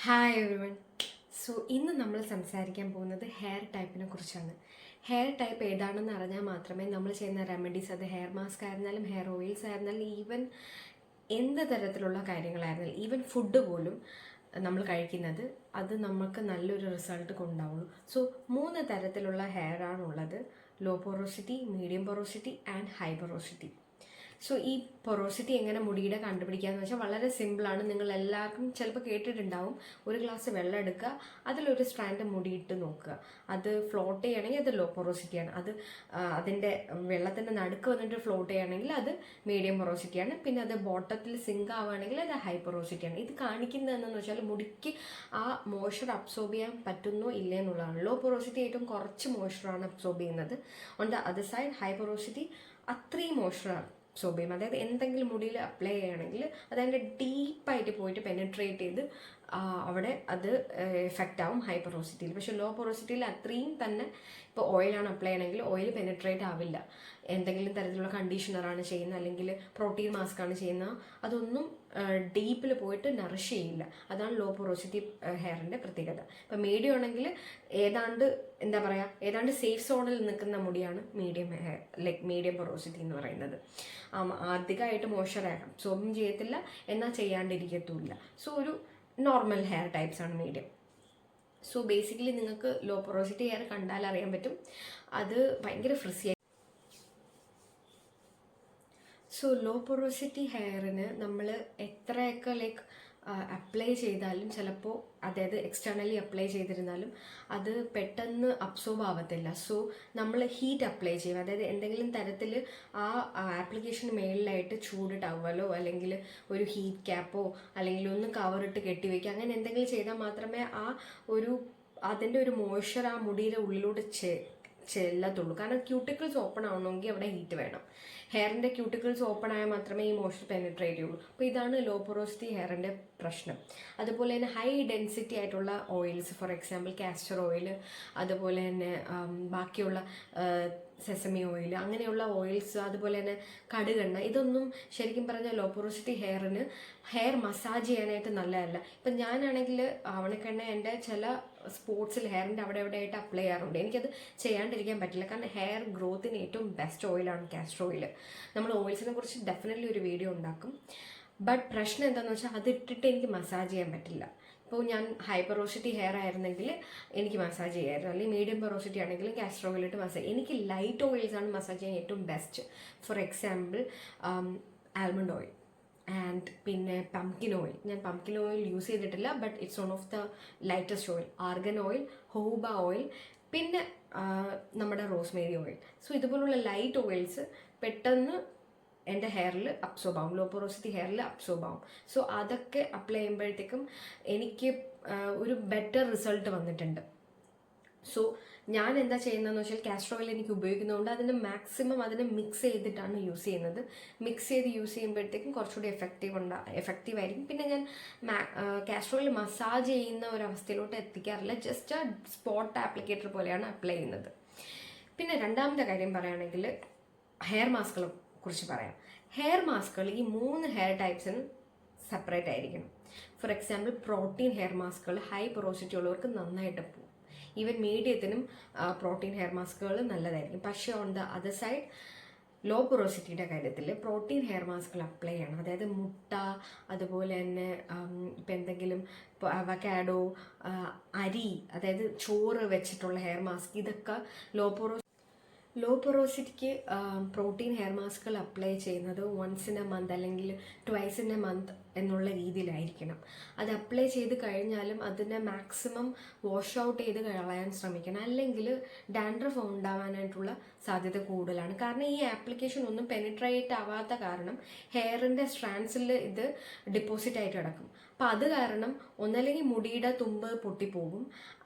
Hi everyone. So ഇന്ന് നമ്മൾ സംസാരിക്കാൻ പോകുന്നത് ഹെയർ ടൈപ്പിനെ കുറിച്ചാണ്. ഹെയർ ടൈപ്പ് ഏതാണെന്ന് അറിഞ്ഞാൽ മാത്രമേ നമ്മൾ ചെയ്യുന്ന റെമഡീസ്, അത് ഹെയർ മാസ്ക് ആയിരുന്നാലും ഹെയർ ഓയിൽസ് ആയിരുന്നാലും ഈവൻ എന്ത് തരത്തിലുള്ള കാര്യങ്ങളായിരുന്നാലും ഈവൻ ഫുഡ് പോലും നമ്മൾ കഴിക്കുന്നത് അത് നമുക്ക് നല്ലൊരു റിസൾട്ട് കൊണ്ടാവുള്ളൂ. സോ 3 തരത്തിലുള്ള ഹെയർ ആണുള്ളത്: low porosity, medium porosity and high porosity. So ഈ പൊറോസിറ്റി എങ്ങനെ മുടിയുടെ കണ്ടുപിടിക്കാന്ന് വെച്ചാൽ വളരെ സിമ്പിളാണ്. നിങ്ങൾ എല്ലാവർക്കും ചിലപ്പോൾ കേട്ടിട്ടുണ്ടാവും. ഒരു ഗ്ലാസ് വെള്ളം എടുക്കുക, അതിലൊരു സ്ട്രാൻഡ് മുടിയിട്ട് നോക്കുക. അത് ഫ്ലോട്ട് ചെയ്യണമെങ്കിൽ അത് ലോ പൊറോസിറ്റിയാണ്. അത് അതിൻ്റെ വെള്ളത്തിൻ്റെ നടുക്ക് വന്നിട്ട് ഫ്ലോട്ട് ചെയ്യുകയാണെങ്കിൽ അത് മീഡിയം പൊറോസിറ്റിയാണ്. പിന്നെ അത് ബോട്ടത്തിൽ സിങ്ക് ആവുകയാണെങ്കിൽ അത് ഹൈ പൊറോസിറ്റിയാണ്. ഇത് കാണിക്കുന്നത് എന്താണെന്ന് വെച്ചാൽ മുടിക്ക് ആ മോയ്സ്ചർ അബ്സോർബ് ചെയ്യാൻ പറ്റുന്നോ ഇല്ലേ എന്നുള്ളതാണ്. ലോ പൊറോസിറ്റി ഏറ്റവും കുറച്ച് മോയ്സ്ചറാണ് അബ്സോർബ് ചെയ്യുന്നത്. On the other side high porosity അത്രയും മോയ്സ്ചറാണ് അബ്സോർബ് ചെയ്യും. അതായത് എന്തെങ്കിലും മുടിയിൽ അപ്ലൈ ചെയ്യുകയാണെങ്കിൽ അതതിൻ്റെ ഡീപ്പായിട്ട് പോയിട്ട് പെനിട്രേറ്റ് ചെയ്ത് അവിടെ അത് എഫക്റ്റ് ആവും ഹൈ പൊറോസിറ്റിയിൽ. പക്ഷെ ലോ പൊറോസിറ്റിയിൽ അത്രയും തന്നെ ഇപ്പോൾ ഓയിലാണ് അപ്ലൈ ചെയ്യണമെങ്കിൽ ഓയിൽ പെനിട്രേറ്റ് ആവില്ല. എന്തെങ്കിലും തരത്തിലുള്ള കണ്ടീഷണറാണ് ചെയ്യുന്നത് അല്ലെങ്കിൽ പ്രോട്ടീൻ മാസ്ക് ആണ് ചെയ്യുന്നത്, അതൊന്നും ഡീപ്പിൽ പോയിട്ട് നറിഷ് ചെയ്യില്ല. അതാണ് ലോ പൊറോസിറ്റി ഹെയറിൻ്റെ പ്രത്യേകത. ഇപ്പം മീഡിയം ആണെങ്കിൽ ഏതാണ്ട് സേഫ് സോണിൽ നിൽക്കുന്ന മുടിയാണ് medium hair, like medium porosity എന്ന് പറയുന്നത്. അധികമായിട്ട് മോയ്സ്ചർ അബ്സോർബും ചെയ്യത്തില്ല, എന്നാൽ ചെയ്യാണ്ടിരിക്കത്തുമില്ല. സോ ഒരു നോർമൽ ഹെയർ ടൈപ്സ് ആണ് മീഡിയം. സോ ബേസിക്കലി നിങ്ങൾക്ക് ലോ പൊറോസിറ്റി ഹെയർ കണ്ടാൽ അറിയാൻ പറ്റും, അത് ഭയങ്കര ഫ്രിസി. സോ ലോ പൊറോസിറ്റി ഹെയറിന് നമ്മൾ എത്രയൊക്കെ അപ്ലൈ ചെയ്താലും ചിലപ്പോൾ, അതായത് എക്സ്റ്റേണലി അപ്ലൈ ചെയ്തിരുന്നാലും അത് പെട്ടെന്ന് അബ്സോർബ് ആവത്തില്ല. സോ നമ്മൾ ഹീറ്റ് അപ്ലൈ ചെയ്യും. അതായത് എന്തെങ്കിലും തരത്തിൽ ആ ആപ്ലിക്കേഷന് മേളിലായിട്ട് ചൂട് ടവലോ അല്ലെങ്കിൽ ഒരു ഹീറ്റ് ക്യാപ്പോ അല്ലെങ്കിൽ ഒന്ന് കവറിട്ട് കെട്ടിവെക്കുക, അങ്ങനെ എന്തെങ്കിലും ചെയ്താൽ മാത്രമേ അതിൻ്റെ ഒരു മോയ്സ്ചർ ആ മുടിയുടെ ഉള്ളിലൂടെ ചെല്ലത്തുള്ളൂ. കാരണം ക്യൂട്ടിക്കിൾസ് ഓപ്പൺ ആവണമെങ്കിൽ അവിടെ ഹീറ്റ് വേണം. ഹെയറിൻ്റെ ക്യൂട്ടിക്കിൾസ് ഓപ്പൺ ആയാൽ മാത്രമേ ഈ മോയ്സ്ചർ പെനിട്രേറ്റ് ചെയ്യുള്ളൂ. അപ്പോൾ ഇതാണ് ലോ പൊറോസിറ്റി ഹെയറിൻ്റെ പ്രശ്നം. അതുപോലെ തന്നെ ഹൈ ഡെൻസിറ്റി ആയിട്ടുള്ള oils, for example castor oil, അതുപോലെ തന്നെ ബാക്കിയുള്ള സെസമി ഓയിൽ, അങ്ങനെയുള്ള ഓയിൽസ്, അതുപോലെ തന്നെ കടുകെണ്ണ, ഇതൊന്നും ശരിക്കും പറഞ്ഞാൽ ലോ പൊറോസിറ്റി ഹെയറിന് ഹെയർ മസാജ് ചെയ്യാനായിട്ട് നല്ലതല്ല. ഇപ്പം ഞാനാണെങ്കിൽ ആവണക്കെണ്ണ എൻ്റെ ചില സ്പോട്സിൽ ഹെയറിൻ്റെ അവിടെ ആയിട്ട് അപ്ലൈ ചെയ്യാറുണ്ട്. എനിക്കത് ചെയ്യാണ്ടിരിക്കാൻ പറ്റില്ല. കാരണം ഹെയർ ഗ്രോത്തിന് ഏറ്റവും ബെസ്റ്റ് ഓയിലാണ് കാസ്റ്റർ ഓയിൽ. നമ്മൾ ഓയിൽസിനെ കുറിച്ച് ഡെഫിനറ്റ്ലി ഒരു വീഡിയോ ഉണ്ടാക്കും. ബട്ട് പ്രശ്നം എന്താണെന്ന് വെച്ചാൽ അത് ഇട്ടിട്ട് എനിക്ക് മസാജ് ചെയ്യാൻ പറ്റില്ല. ഇപ്പോൾ ഞാൻ ഹൈ പൊറോസിറ്റി ഹെയർ ആയിരുന്നെങ്കിൽ എനിക്ക് മസാജ് ചെയ്യായിരുന്നു, അല്ലെങ്കിൽ മീഡിയം പൊറോസിറ്റി ആണെങ്കിലും കാസ്റ്റർ ഓയിൽ ഇട്ട് മസാജ്. എനിക്ക് ലൈറ്റ് ഓയിൽസാണ് മസാജ് ചെയ്യാൻ ഏറ്റവും best. For example almond oil and പിന്നെ പംകിൻ ഓയിൽ. ഞാൻ പംകിൻ ഓയിൽ യൂസ് ചെയ്തിട്ടില്ല, but it's one of the lightest oil. Argan oil, jojoba oil, പിന്നെ നമ്മുടെ റോസ്മേരി ഓയിൽ. സോ ഇതുപോലുള്ള ലൈറ്റ് ഓയിൽസ് പെട്ടെന്ന് എൻ്റെ ഹെയറിൽ അബ്സോർബ് ആവും, ലോ പൊറോസിറ്റി ഹെയറിൽ അബ്സോർബ് ആവും. സോ അതൊക്കെ അപ്ലൈ ചെയ്യുമ്പോഴത്തേക്കും എനിക്ക് ഒരു ബെറ്റർ റിസൾട്ട് വന്നിട്ടുണ്ട്. സോ ഞാൻ എന്താ ചെയ്യുന്നതെന്ന് വെച്ചാൽ കാസ്റ്റർ ഓയിൽ എനിക്ക് ഉപയോഗിക്കുന്നതുകൊണ്ട് അതിനെ മിക്സ് ചെയ്തിട്ടാണ് യൂസ് ചെയ്യുന്നത്. മിക്സ് ചെയ്ത് യൂസ് ചെയ്യുമ്പോഴത്തേക്കും കുറച്ചുകൂടി എഫക്റ്റീവ് ആയിരിക്കും. പിന്നെ ഞാൻ കാസ്റ്റർ ഓയിൽ മസാജ് ചെയ്യുന്ന ഒരവസ്ഥയിലോട്ട് എത്തിക്കാറില്ല, ജസ്റ്റ് ആ സ്പോട്ട് ആപ്ലിക്കേറ്റർ പോലെയാണ് അപ്ലൈ ചെയ്യുന്നത്. പിന്നെ രണ്ടാമത്തെ കാര്യം പറയുകയാണെങ്കിൽ ഹെയർ മാസ്കുകളെ കുറിച്ച് പറയാം. ഹെയർ മാസ്കുകൾ ഈ 3 ഹെയർ ടൈപ്സിനും സെപ്പറേറ്റ് ആയിരിക്കണം. ഫോർ എക്സാമ്പിൾ പ്രോട്ടീൻ ഹെയർ മാസ്കുകൾ ഹൈ പൊറോസിറ്റി ഉള്ളവർക്ക് നന്നായിട്ട് പോകും. ഈവൻ മീഡിയത്തിനും പ്രോട്ടീൻ ഹെയർ മാസ്കുകൾ നല്ലതായിരിക്കും. പക്ഷേ on the other side low പൊറോസിറ്റിയുടെ കാര്യത്തിൽ പ്രോട്ടീൻ ഹെയർ മാസ്കുകൾ അപ്ലൈ ചെയ്യണം. അതായത് മുട്ട, അതുപോലെ തന്നെ ഇപ്പം എന്തെങ്കിലും ഇപ്പോൾ അവക്കാഡോ, അരി, അതായത് ചോറ് വെച്ചിട്ടുള്ള ഹെയർ മാസ്ക്, ഇതൊക്കെ ലോ പൊറോസിറ്റിക്ക് പ്രോട്ടീൻ ഹെയർ മാസ്കുകൾ അപ്ലൈ ചെയ്യുന്നത് വൺസ് ഇൻ എ മന്ത് അല്ലെങ്കിൽ ട്വൈസ് ഇൻ എ മന്ത് എന്നുള്ള രീതിയിലായിരിക്കണം. അത് അപ്ലൈ ചെയ്ത് കഴിഞ്ഞാലും അതിനെ മാക്സിമം വാഷ് ഔട്ട് ചെയ്ത് കളയാൻ ശ്രമിക്കണം, അല്ലെങ്കിൽ ഡാൻഡ്രഫ് ഉണ്ടാവാനായിട്ടുള്ള സാധ്യത കൂടുതലാണ്. കാരണം ഈ ആപ്ലിക്കേഷൻ ഒന്നും പെനിട്രേറ്റ് ആവാത്ത കാരണം ഹെയറിൻ്റെ സ്ട്രാൻഡ്സിൽ ഇത് ഡിപ്പോസിറ്റ് ആയിട്ട് കിടക്കും. അപ്പം അത് കാരണം ഒന്നല്ലെങ്കിൽ മുടിയുടെ തുമ്പ് പൊട്ടിപ്പോകും,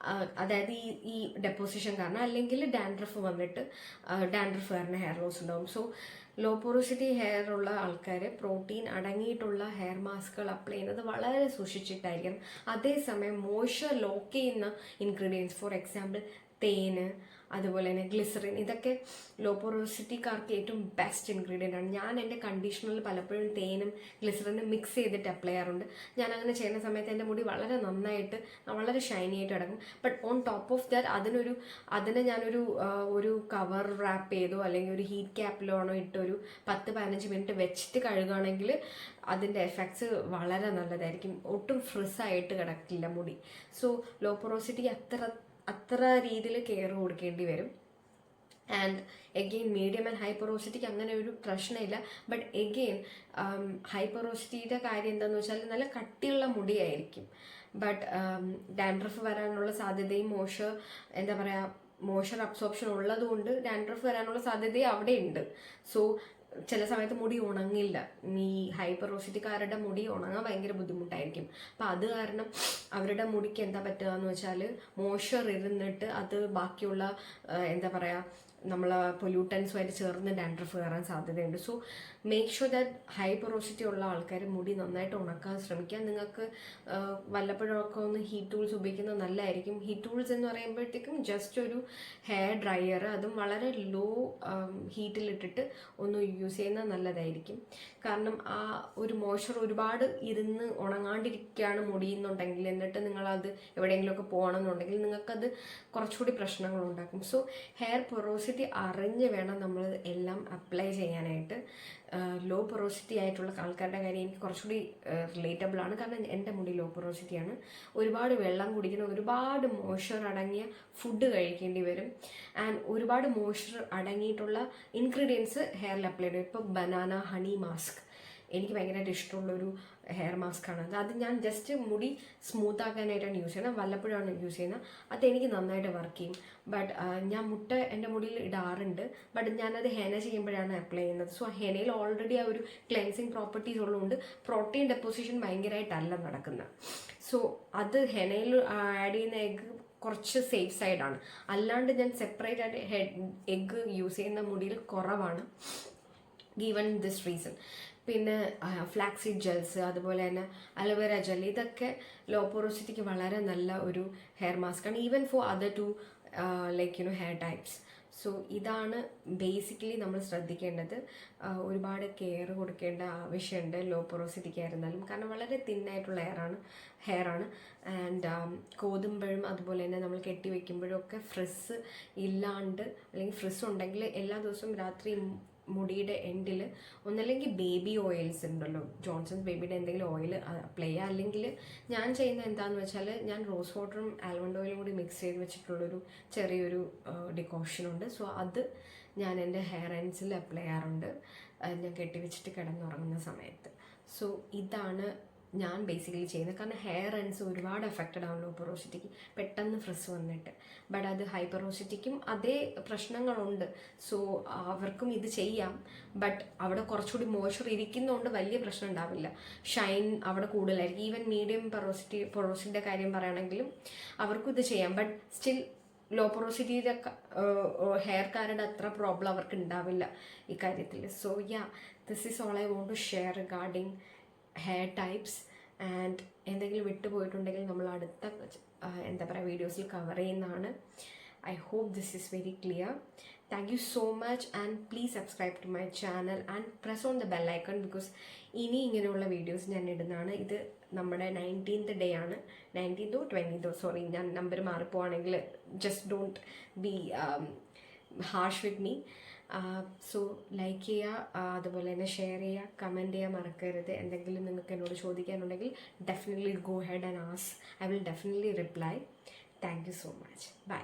അതായത് ഈ ഡെപ്പോസിഷൻ കാരണം, അല്ലെങ്കിൽ ഡാൻഡ്രഫ് വന്നിട്ട് ഡാൻഡ്രഫ് കാരണം ഹെയർ ലോസ് ഉണ്ടാവും. സോ ലോ പൊറോസിറ്റി ഹെയർ ഉള്ള ആൾക്കാർ പ്രോട്ടീൻ അടങ്ങിയിട്ടുള്ള ഹെയർ മാസ്കുകൾ അപ്ലൈ ചെയ്യുന്നത് വളരെ സൂക്ഷിച്ചിട്ടായിരിക്കണം. അതേസമയം മോയ്സ്ചർ ലോക്ക് ചെയ്യുന്ന ഇൻഗ്രീഡിയൻസ്, ഫോർ എക്സാമ്പിൾ തേന്, അതുപോലെ തന്നെ ഗ്ലിസറിൻ, ഇതൊക്കെ ലോ പൊറോസിറ്റിക്കാർക്ക് ഏറ്റവും ബെസ്റ്റ് ഇൻഗ്രീഡിയൻ്റ് ആണ്. ഞാൻ എൻ്റെ കണ്ടീഷണറിൽ പലപ്പോഴും തേനും ഗ്ലിസറിനും മിക്സ് ചെയ്തിട്ട് അപ്ലൈ ചെയ്യാറുണ്ട്. ഞാൻ അങ്ങനെ ചെയ്യുന്ന സമയത്ത് എൻ്റെ മുടി വളരെ നന്നായിട്ട് വളരെ ഷൈനി ആയിട്ട് കിടക്കും. But on top of that അതിനെ ഞാനൊരു ഒരു കവർ റാപ്പ് ചെയ്തോ അല്ലെങ്കിൽ ഒരു ഹീറ്റ് ക്യാപ്പിലോ ആണോ ഇട്ടൊരു 10-15 മിനിറ്റ് വെച്ചിട്ട് കഴുകുകയാണെങ്കിൽ അതിൻ്റെ എഫക്ട്സ് വളരെ നല്ലതായിരിക്കും. ഒട്ടും ഫ്രിസ്സായിട്ട് കിടക്കില്ല മുടി. സോ ലോ പൊറോസിറ്റിക്ക് അത്ര രീതിയിൽ കെയർ കൊടുക്കേണ്ടി വരും. And again medium and high പൊറോസിറ്റിക്ക് അങ്ങനെ ഒരു പ്രശ്നമില്ല. ബട്ട് എഗെയിൻ ഹൈ പൊറോസിറ്റിയുടെ കാര്യം എന്താണെന്ന് വെച്ചാൽ നല്ല കട്ടിയുള്ള മുടിയായിരിക്കും. ബട്ട് ഡാൻഡ്രഫ് വരാനുള്ള സാധ്യതയും മോയ്സ്ചർ അബ്സോർപ്ഷൻ ഉള്ളതുകൊണ്ട് ഡാൻഡ്രഫ് വരാനുള്ള സാധ്യതയും അവിടെ ഉണ്ട്. സോ ചില സമയത്ത് മുടി ഉണങ്ങില്ല. ഈ ഹൈ പൊറോസിറ്റിക്കാരുടെ മുടി ഉണങ്ങാൻ ഭയങ്കര ബുദ്ധിമുട്ടായിരിക്കും. അപ്പം അത് കാരണം അവരുടെ മുടിക്ക് എന്താ പറ്റുക എന്ന് വെച്ചാൽ മോയ്സ്ചർ ഇരുന്നിട്ട് അത് ബാക്കിയുള്ള നമ്മൾ പൊല്യൂട്ടൻസുമായിട്ട് ചേർന്ന് ഡാൻഡ്രഫ് കയറാൻ സാധ്യതയുണ്ട്. So make sure that high porosity ഉള്ള ആൾക്കാർ മുടി നന്നായിട്ട് ഉണക്കാൻ ശ്രമിക്കുക. നിങ്ങൾക്ക് വല്ലപ്പോഴൊക്കെ ഒന്ന് ഹീറ്റ് ടൂൾസ് ഉപയോഗിക്കുന്നത് നല്ലതായിരിക്കും. ഹീറ്റ് ടൂൾസ് എന്ന് പറയുമ്പോഴത്തേക്കും ജസ്റ്റ് ഒരു ഹെയർ ഡ്രയർ, അതും വളരെ ലോ ഹീറ്റിലിട്ടിട്ട് ഒന്ന് യൂസ് ചെയ്യുന്നത് നല്ലതായിരിക്കും. കാരണം ആ ഒരു മോയ്സ്ചർ ഒരുപാട് ഇരുന്ന് ഉണങ്ങാണ്ടിരിക്കുകയാണ് മുടിയെന്നുണ്ടെങ്കിൽ, എന്നിട്ട് നിങ്ങളത് എവിടെയെങ്കിലുമൊക്കെ പോകണമെന്നുണ്ടെങ്കിൽ നിങ്ങൾക്കത് കുറച്ചുകൂടി പ്രശ്നങ്ങളുണ്ടാക്കും. സോ ഹെയർ പൊറോസിറ്റി അറിഞ്ഞ് വേണം നമ്മൾ എല്ലാം അപ്ലൈ ചെയ്യാനായിട്ട്. ലോ പൊറോസിറ്റി ആയിട്ടുള്ള ആൾക്കാരുടെ കാര്യം എനിക്ക് കുറച്ചുകൂടി റിലേറ്റബിൾ ആണ്. കാരണം എൻ്റെ മുടി ലോ പൊറോസിറ്റിയാണ്. ഒരുപാട് വെള്ളം കുടിക്കണം, ഒരുപാട് മോയ്സ്ചർ അടങ്ങിയ ഫുഡ് കഴിക്കേണ്ടി വരും. ആൻഡ് ഒരുപാട് മോയ്സ്ചർ അടങ്ങിയിട്ടുള്ള ഇൻഗ്രീഡിയൻസ് ഹെയറിൽ അപ്ലൈ ചെയ്യും. ഇപ്പോൾ ബനാന ഹണി മാസ്ക് എനിക്ക് ഭയങ്കരമായിട്ട് ഇഷ്ടമുള്ളൊരു ഹെയർ മാസ്ക് ആണ്. അത് ഞാൻ ജസ്റ്റ് മുടി സ്മൂത്ത് ആക്കാനായിട്ടാണ് യൂസ് ചെയ്യുന്നത്. വല്ലപ്പോഴാണ് യൂസ് ചെയ്യുന്നത്. അതെനിക്ക് നന്നായിട്ട് വർക്ക് ചെയ്യും. ബട്ട് ഞാൻ എൻ്റെ മുടിയിൽ ഇടാറുണ്ട്. ബട്ട് ഞാനത് ഹെന ചെയ്യുമ്പോഴാണ് അപ്ലൈ ചെയ്യുന്നത്. സോ ഹെനയിൽ ഓൾറെഡി ആ ഒരു ക്ലെൻസിങ് പ്രോപ്പർട്ടീസ് ഉള്ളതുകൊണ്ട് പ്രോട്ടീൻ ഡെപ്പോസിഷൻ ഭയങ്കരമായിട്ടല്ല നടക്കുന്നത്. സോ അത് ഹെനയിൽ ആഡ് ചെയ്യുന്ന എഗ്ഗ് കുറച്ച് സേഫ് സൈഡാണ്. അല്ലാണ്ട് ഞാൻ സെപ്പറേറ്റ് ആയിട്ട് എഗ്ഗ് യൂസ് ചെയ്യുന്ന മുടിയിൽ കുറവാണ്, ഗീവൺ ദിസ് റീസൺ. പിന്നെ ഫ്ലാക്സീഡ് ജെൽസ്, അതുപോലെ തന്നെ അലോവേര ജെൽ, ഇതൊക്കെ ലോ പൊറോസിറ്റിക്ക് വളരെ നല്ല ഒരു ഹെയർ മാസ്കാണ്, even for other two hair types. So ഇതാണ് ബേസിക്കലി നമ്മൾ ശ്രദ്ധിക്കേണ്ടത്. ഒരുപാട് കെയർ കൊടുക്കേണ്ട ആവശ്യമുണ്ട് ലോ പൊറോസിറ്റിക്ക് ആയിരുന്നാലും. കാരണം വളരെ തിന്നായിട്ടുള്ള ഹെയറാണ്. ആൻഡ് കോതുമ്പോഴും അതുപോലെ തന്നെ നമ്മൾ കെട്ടി വയ്ക്കുമ്പോഴും ഒക്കെ ഫ്രിസ് ഇല്ലാണ്ട്, അല്ലെങ്കിൽ ഫ്രിസ് ഉണ്ടെങ്കിൽ എല്ലാ ദിവസവും രാത്രി മുടിയുടെ എൻഡിൽ ഒന്നല്ലെങ്കിൽ ബേബി ഓയിൽസ് ഉണ്ടല്ലോ, ജോൺസൺസ് ബേബിയുടെ എന്തെങ്കിലും ഓയിൽ അപ്ലൈ ചെയ്യുക. അല്ലെങ്കിൽ ഞാൻ ചെയ്യുന്നത് എന്താണെന്ന് വെച്ചാൽ ഞാൻ റോസ് വാട്ടറും ആൽമണ്ട് ഓയിലും കൂടി മിക്സ് ചെയ്ത് വെച്ചിട്ടുള്ളൊരു ചെറിയൊരു ഡിക്കോഷനുണ്ട്. സോ അത് ഞാൻ എൻ്റെ ഹെയർ എൻഡ്സിൽ അപ്ലൈ ചെയ്യാറുണ്ട് ഞാൻ കെട്ടിവെച്ചിട്ട് കിടന്നുറങ്ങുന്ന സമയത്ത്. സോ ഇതാണ് ഞാൻ ബേസിക്കലി ചെയ്യുന്നത്. കാരണം ഹെയർ എൻഡ്സ് ഒരുപാട് എഫക്റ്റഡ് ആവും ലോ പൊറോസിറ്റിക്ക്, പെട്ടെന്ന് ഫ്രിസ് വന്നിട്ട്. ബട്ട് അത് ഹൈ പൊറോസിറ്റിക്കും അതേ പ്രശ്നങ്ങളുണ്ട്. സോ അവർക്കും ഇത് ചെയ്യാം. ബട്ട് അവിടെ കുറച്ചുകൂടി മോയ്സ്ചർ ഇരിക്കുന്നതുകൊണ്ട് വലിയ പ്രശ്നം ഉണ്ടാവില്ല. ഷൈൻ അവിടെ കൂടുതലായിരിക്കും. ഈവൻ മീഡിയം പൊറോസിറ്റിയുടെ കാര്യം പറയുകയാണെങ്കിലും അവർക്കും ഇത് ചെയ്യാം. ബട്ട് സ്റ്റിൽ ലോ പൊറോസിറ്റിയുടെ ഹെയർക്കാരുടെ അത്ര പ്രോബ്ലം അവർക്ക് ഉണ്ടാവില്ല ഈ കാര്യത്തിൽ. So this is all I want to share regarding hair types. And എന്തെങ്കിലും വിട്ടുപോയിട്ടുണ്ടെങ്കിൽ നമ്മൾ അടുത്ത വീഡിയോസിൽ കവർ ചെയ്യുന്നതാണ്. I hope this is very clear. Thank you so much and please subscribe to my channel and press on the bell icon, because ഇനി ഇങ്ങനെയുള്ള videos ഞാൻ ഇടുന്നതാണ്. ഇത് നമ്മുടെ 19th ഡേ ആണ്, 19th or 20th, സോറി ഞാൻ number മാറിപ്പോവാണെങ്കിൽ just don't be harsh with me. So like ചെയ്യുക, അതുപോലെ തന്നെ ഷെയർ ചെയ്യുക, കമൻറ്റ് ചെയ്യാൻ മറക്കരുത്. എന്തെങ്കിലും നിങ്ങൾക്ക് എന്നോട് ചോദിക്കാനുണ്ടെങ്കിൽ definitely go ahead and ask. I will definitely reply. Thank you so much. By.